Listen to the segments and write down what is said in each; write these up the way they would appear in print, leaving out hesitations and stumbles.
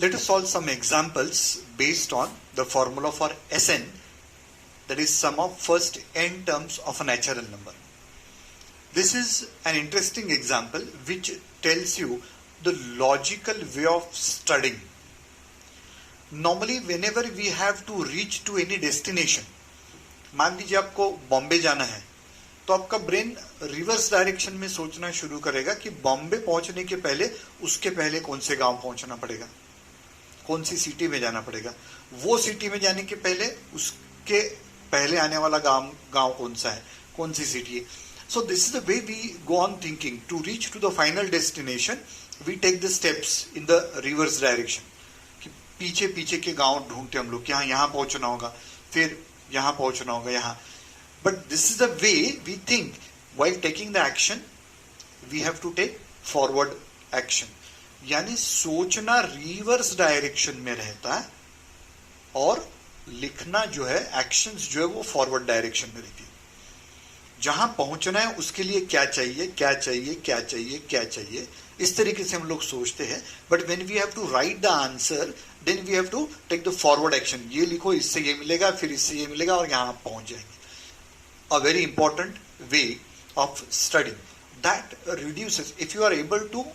Let us solve some examples based on the formula for Sn, that is sum of first n terms of a natural number. This is an interesting example which tells you the logical way of studying. Normally whenever we have to reach to any destination, मान लीजिए आपको बॉम्बे जाना है, तो आपका brain reverse direction में सोचना शुरू करेगा कि बॉम्बे पहुंचने के पहले उसके पहले कौन से गांव पहुंचना पड़ेगा, कौन सी सिटी में जाना पड़ेगा, वो सिटी में जाने के पहले उसके पहले आने वाला गांव कौन सा है, कौन सी सिटी है. So this is the way we go on thinking. To reach to the final destination, we take the steps in the reverse direction. कि पीछे पीछे के गांव ढूंढते हम लोग कि हाँ यहाँ पहुंचना होगा, फिर यहाँ पहुंचना होगा यहाँ. But this is the way we think. While taking the action, we have to take forward action. यानी सोचना रिवर्स डायरेक्शन में रहता है और लिखना जो है, एक्शंस जो है वो फॉरवर्ड डायरेक्शन में रहती है. जहां पहुंचना है उसके लिए क्या चाहिए, क्या चाहिए, क्या चाहिए, क्या चाहिए, इस तरीके से हम लोग सोचते हैं. But when we have to write the answer, then we have to take the forward action. ये लिखो, इससे ये मिलेगा, फिर इससे ये मिलेगा और यहां पहुंच जाएंगे. A very important way of studying that reduces. If you are able to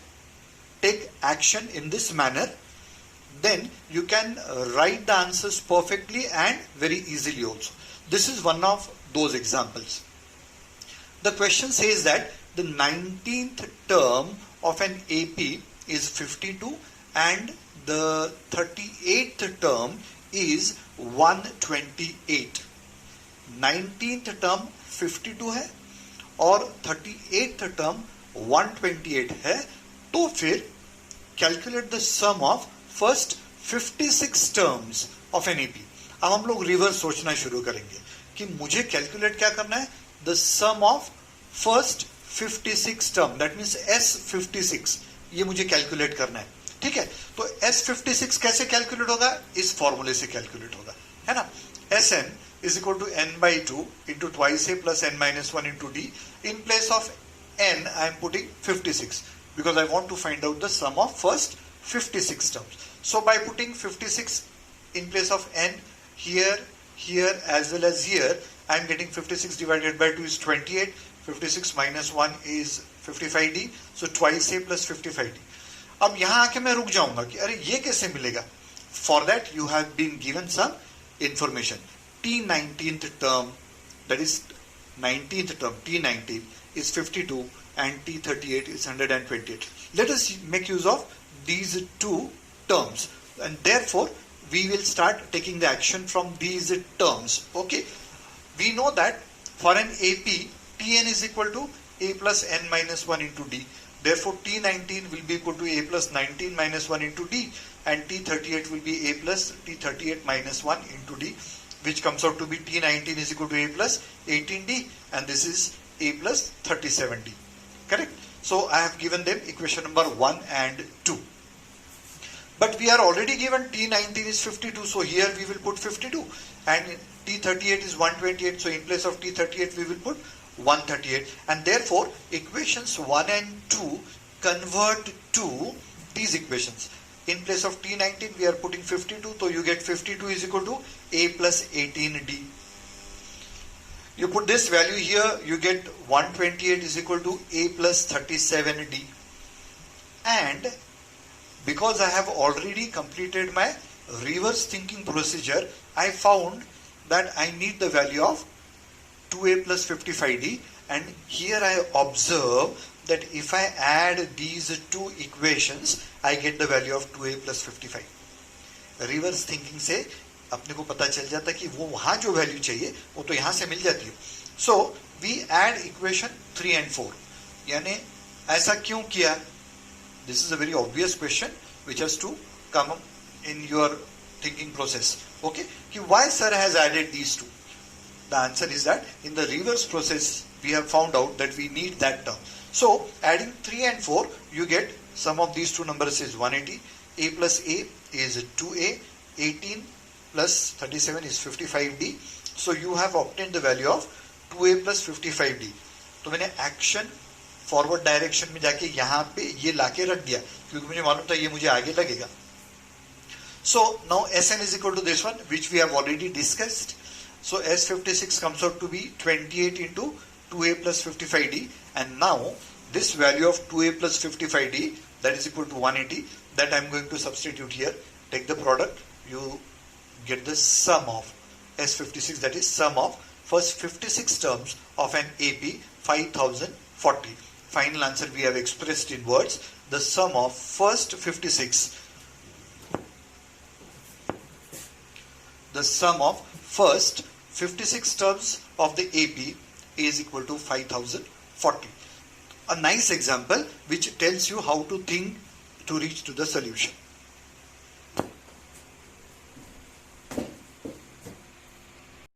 take action in this manner, then you can write the answers perfectly and very easily also. This is one of those examples. The question says that the 19th term of an AP is 52 and the 38th term is 128. 19th term 52 है और 38th term 128 है. तो फिर calculate the sum of first 56 terms of an AP. अब हम लोग reverse सोचना शुरू करेंगे कि मुझे कैलकुलेट क्या करना है, the sum of first 56 term, that means S56, ये मुझे कैलकुलेट करना है. ठीक है, तो S56 कैसे कैलकुलेट होगा, इस फॉर्मूले से कैलकुलेट होगा, है ना. Sn is equal to n by 2 into twice a plus n minus 1 into d. In place of n I am putting 56 because I want to find out the sum of first 56 terms. So by putting 56 in place of n here, here as well as here, I am getting 56 divided by 2 is 28. 56 minus 1 is 55d. So twice a plus 55d. अब यहाँ आके मैं रुक जाऊंगा कि अरे ये कैसे मिलेगा. For that you have been given some information. T19th term, that is 19th term, T19 is 52 and T38 is 128. Let us make use of these two terms and therefore we will start taking the action from these terms. Okay, we know that for an AP, Tn is equal to a plus n minus 1 into d. Therefore T19 will be equal to a plus 19 minus 1 into d and T38 will be a plus T38 minus 1 into d, which comes out to be T19 is equal to a plus 18d and this is a plus 37d. Correct? So I have given them equation number 1 and 2. But we are already given T19 is 52, so here we will put 52 and T38 is 128, so in place of T38 we will put 138 and therefore equations 1 and 2 convert to these equations. In place of T19 we are putting 52, so you get 52 is equal to a plus 18d. You put this value here, you get 128 is equal to a plus 37d. And because I have already completed my reverse thinking procedure, I found that I need the value of 2a plus 55d, and here I observe that if I add these two equations, I get the value of 2a plus 55. Reverse thinking से अपने को पता चल जाता कि वो वहां जो वैल्यू चाहिए वो तो यहां से मिल जाती है. So we add equation 3 and 4. यानी ऐसा क्यों किया? This is a very obvious question which has to come in your thinking process. Okay, कि why sir has added these two. The answer is that in the reverse process we have found out that we need that term. So adding 3 and 4 you get sum of these two numbers is 180. A plus a is 2a. 18 plus 37 is 55d. So you have obtained the value of 2a plus 55d. तो मैंने action forward direction में जाके यहाँ पे ये लाके रख दिया क्योंकि मुझे मालूम था ये मुझे आगे लगेगा. So now Sn is equal to this one, which we have already discussed. So S56 comes out to be 28 into 2a plus 55d, and now this value of 2a plus 55d, that is equal to 180, that I am going to substitute here. Take the product, you get the sum of S56, that is sum of first 56 terms of an AP 5040. Final answer we have expressed in words. The sum of first 56, the sum of first 56 terms of the AP is equal to 5040. A nice example which tells you how to think to reach to the solution.